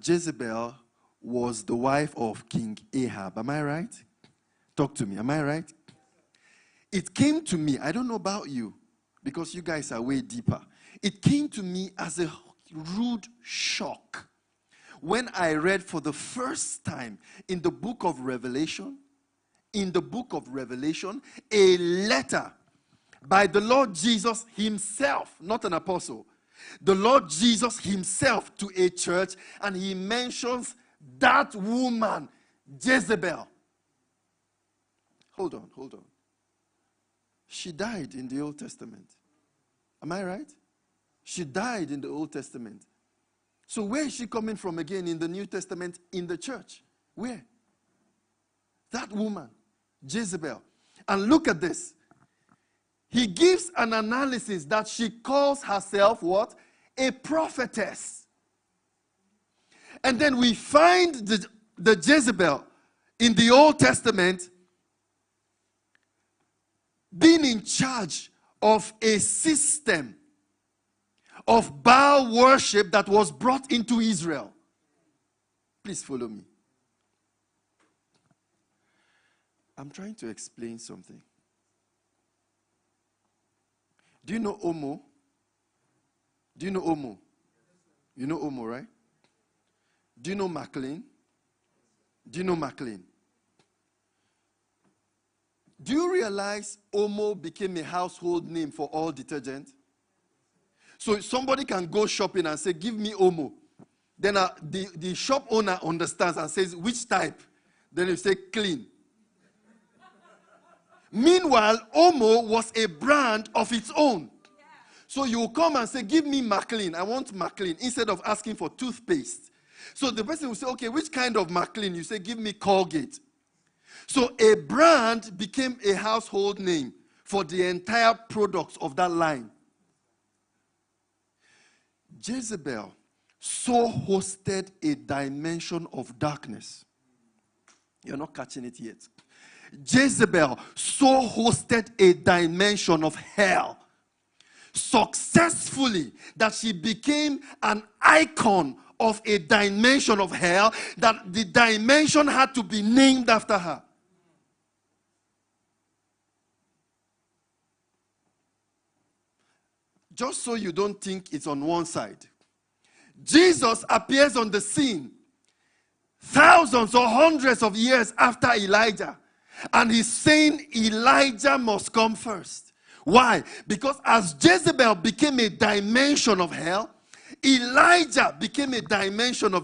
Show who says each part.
Speaker 1: Jezebel was the wife of King Ahab. Am I right? Talk to me. Am I right? It came to me, I don't know about you, because you guys are way deeper. It came to me as a rude shock when I read for the first time in the book of Revelation, a letter by the Lord Jesus himself, not an apostle, the Lord Jesus himself to a church, and he mentions that woman, Jezebel. Hold on. She died in the Old Testament. Am I right? She died in the Old Testament. So where is she coming from again in the New Testament in the church? Where? That woman, Jezebel. And look at this. He gives an analysis that she calls herself what? A prophetess. And then we find the Jezebel in the Old Testament being in charge of a system of Baal worship that was brought into Israel. Please follow me. I'm trying to explain something. Do you know Omo? Do you know Omo? You know Omo, right? Do you know McLean? Do you know McLean? Do you realize Omo became a household name for all detergent? So somebody can go shopping and say, give me Omo. Then the shop owner understands and says, which type? Then you say, clean. Meanwhile, Omo was a brand of its own. So you come and say, give me McLean. I want McLean, instead of asking for toothpaste. So the person will say, okay, which kind of McLean? You say, give me Colgate. So a brand became a household name for the entire products of that line. Jezebel so hosted a dimension of darkness. You're not catching it yet. Jezebel so hosted a dimension of hell successfully that she became an icon of a dimension of hell, that the dimension had to be named after her. Just so you don't think it's on one side. Jesus appears on the scene thousands or hundreds of years after Elijah. And he's saying Elijah must come first. Why? Because as Jezebel became a dimension of hell, Elijah became a dimension of the